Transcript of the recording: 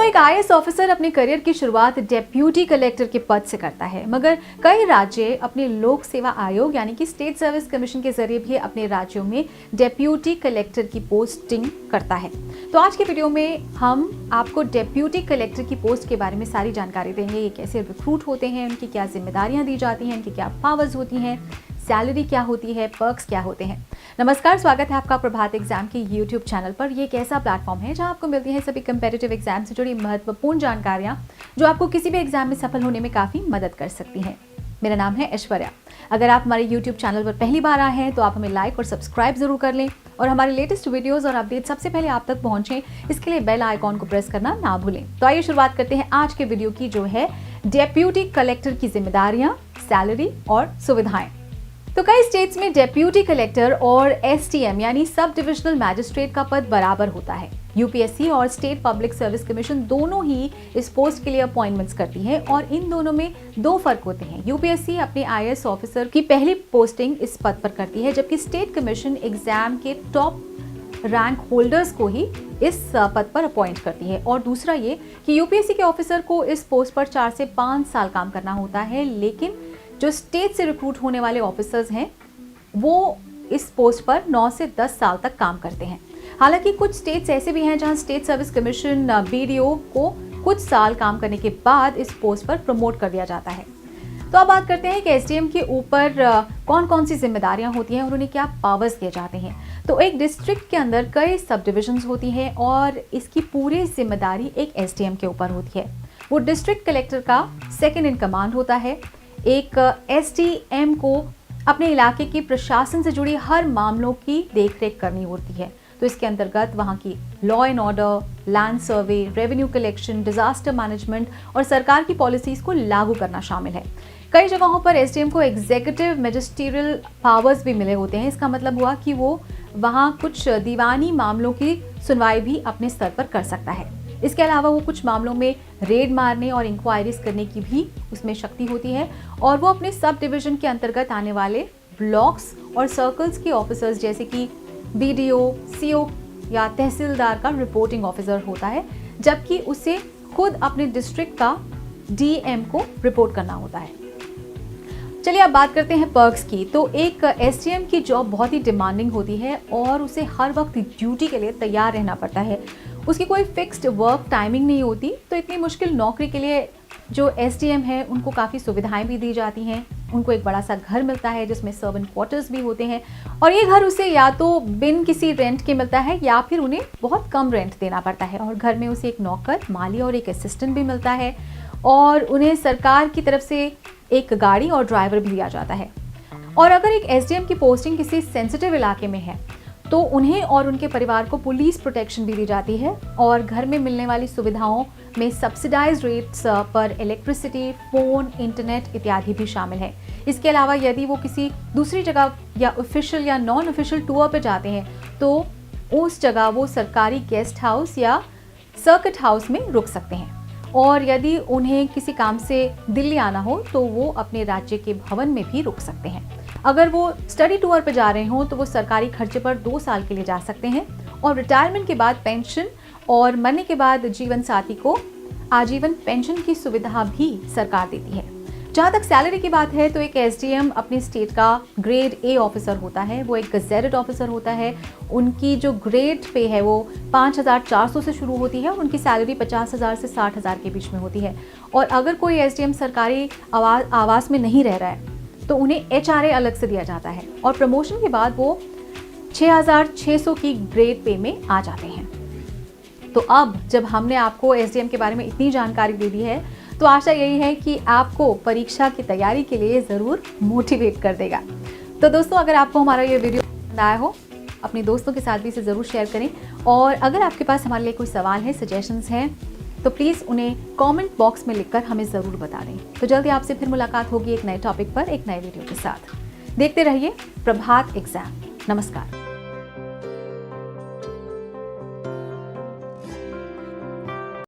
एक IAS officer अपने career की शुरुआत डेप्यूटी कलेक्टर के पद से करता है, मगर कई राज्य अपने लोक सेवा आयोग यानी कि स्टेट सर्विस कमीशन के जरिए भी अपने राज्यों में डेप्यूटी कलेक्टर की पोस्टिंग करता है। तो आज के वीडियो में हम आपको डेप्यूटी कलेक्टर की पोस्ट के बारे में सारी जानकारी देंगे। ये कैसे रिक्रूट होते हैं, उनकी क्या जिम्मेदारियां दी जाती हैं, उनकी क्या पावर्स होती हैं, सैलरी क्या होती है, पर्क्स क्या होते हैं। नमस्कार, स्वागत है आपका प्रभात एग्जाम के यूट्यूब चैनल पर। ये एक ऐसा प्लेटफॉर्म है जहां आपको मिलती हैं सभी कंपेटिटिव एग्जाम से जुड़ी महत्वपूर्ण जानकारियां जो आपको किसी भी एग्जाम में सफल होने में काफ़ी मदद कर सकती हैं। मेरा नाम है ऐश्वर्या। अगर आप हमारे यूट्यूब चैनल पर पहली बार आए हैं तो आप हमें लाइक और सब्सक्राइब जरूर कर लें और हमारे लेटेस्ट वीडियोस और अपडेट सबसे पहले आप तक पहुंचें, इसके लिए बेल आइकॉन को प्रेस करना ना भूलें। तो आइए शुरुआत करते हैं आज के वीडियो की, जो है डेप्यूटी कलेक्टर की जिम्मेदारियां, सैलरी और सुविधाएं। तो कई स्टेट्स में डेप्यूटी कलेक्टर और एसटीएम यानी सब डिविजनल मैजिस्ट्रेट का पद बराबर होता है। यूपीएससी और स्टेट पब्लिक सर्विस कमीशन दोनों ही इस पोस्ट के लिए अपॉइंटमेंट्स करती है और इन दोनों में दो फर्क होते हैं। यूपीएससी अपने आईएएस ऑफिसर की पहली पोस्टिंग इस पद पर करती है, जबकि स्टेट कमीशन एग्जाम के टॉप रैंक होल्डर्स को ही इस पद पर अपॉइंट करती है। और दूसरा ये कि यूपीएससी के ऑफिसर को इस पोस्ट पर 4 से 5 साल काम करना होता है, लेकिन जो स्टेट से रिक्रूट होने वाले ऑफिसर्स हैं वो इस पोस्ट पर 9 से 10 साल तक काम करते हैं। हालांकि कुछ स्टेट्स ऐसे भी हैं जहां स्टेट सर्विस कमीशन बीडीओ को कुछ साल काम करने के बाद इस पोस्ट पर प्रमोट कर दिया जाता है। तो अब बात करते हैं कि एसडीएम के ऊपर कौन कौन सी जिम्मेदारियां होती हैं और उन्हें क्या पावर्स दिए जाते हैं। तो एक डिस्ट्रिक्ट के अंदर कई सब डिविजन्स होती हैं और इसकी पूरी जिम्मेदारी एक एसडीएम के ऊपर होती है। वो डिस्ट्रिक्ट कलेक्टर का सेकेंड इन कमांड होता है। एक एसडीएम को अपने इलाके की प्रशासन से जुड़ी हर मामलों की देखरेख करनी होती है। तो इसके अंतर्गत वहाँ की law and order, land survey, revenue collection, disaster management और सरकार की पॉलिसीज को लागू करना शामिल है। कई जगहों पर एसडीएम को एग्जीक्यूटिव मैजिस्ट्रियल पावर्स भी मिले होते हैं। इसका मतलब हुआ कि वो वहाँ कुछ दीवानी मामलों की सुनवाई भी अपने स्तर पर कर सकता है। इसके अलावा वो कुछ मामलों में रेड मारने और इंक्वायरीज करने की भी उसमें शक्ति होती है और वो अपने सब डिवीजन के अंतर्गत आने वाले ब्लॉक्स और सर्कल्स के ऑफिसर्स जैसे कि बीडीओ, सीओ या तहसीलदार का रिपोर्टिंग ऑफिसर होता है, जबकि उसे खुद अपने डिस्ट्रिक्ट का डीएम को रिपोर्ट करना होता है। चलिए अब बात करते हैं पर्क्स की। तो एक एसडीएम की जॉब बहुत ही डिमांडिंग होती है और उसे हर वक्त ड्यूटी के लिए तैयार रहना पड़ता है। उसकी कोई फिक्स्ड वर्क टाइमिंग नहीं होती। तो इतनी मुश्किल नौकरी के लिए जो एसडीएम है उनको काफ़ी सुविधाएं भी दी जाती हैं। उनको एक बड़ा सा घर मिलता है जिसमें सर्वेंट क्वार्टर्स भी होते हैं और ये घर उसे या तो बिन किसी रेंट के मिलता है या फिर उन्हें बहुत कम रेंट देना पड़ता है। और घर में उसे एक नौकर, माली और एक असिस्टेंट भी मिलता है और उन्हें सरकार की तरफ से एक गाड़ी और ड्राइवर भी दिया जाता है। और अगर एक एसडीएम की पोस्टिंग किसी सेंसिटिव इलाके में है तो उन्हें और उनके परिवार को पुलिस प्रोटेक्शन भी दी जाती है और घर में मिलने वाली सुविधाओं में सब्सिडाइज्ड रेट्स पर इलेक्ट्रिसिटी, फोन, इंटरनेट इत्यादि भी शामिल है। इसके अलावा यदि वो किसी दूसरी जगह या ऑफिशियल या नॉन ऑफिशियल टूर पर जाते हैं तो उस जगह वो सरकारी गेस्ट हाउस या सर्किट हाउस में रुक सकते हैं। और यदि उन्हें किसी काम से दिल्ली आना हो तो वो अपने राज्य के भवन में भी रुक सकते हैं। अगर वो स्टडी टूर पर जा रहे हों तो वो सरकारी खर्चे पर 2 साल के लिए जा सकते हैं और रिटायरमेंट के बाद पेंशन और मरने के बाद जीवन साथी को आजीवन पेंशन की सुविधा भी सरकार देती है। जहाँ तक सैलरी की बात है तो एक एसडीएम अपने स्टेट का ग्रेड ए ऑफिसर होता है। वो एक गजेटेड ऑफिसर होता है। उनकी जो ग्रेड पे है वो 5,400 से शुरू होती है और उनकी सैलरी 50,000 से 60,000 के बीच में होती है। और अगर कोई एसडीएम सरकारी आवास में नहीं रह रहा है तो उन्हें एचआरए अलग से दिया जाता है और प्रमोशन के बाद वो 6,600 की ग्रेड पे में आ जाते हैं। तो अब जब हमने आपको एसडीएम के बारे में इतनी जानकारी दे दी है तो आशा यही है कि आपको परीक्षा की तैयारी के लिए ज़रूर मोटिवेट कर देगा। तो दोस्तों, अगर आपको हमारा ये वीडियो पसंद आया हो अपने दोस्तों के साथ भी इसे ज़रूर शेयर करें और अगर आपके पास हमारे लिए कोई सवाल है, सजेशंस हैं तो प्लीज़ उन्हें कमेंट बॉक्स में लिखकर हमें ज़रूर बता दें। तो जल्दी आपसे फिर मुलाकात होगी एक नए टॉपिक पर, एक नए वीडियो के साथ। देखते रहिए प्रभात एग्जाम। नमस्कार।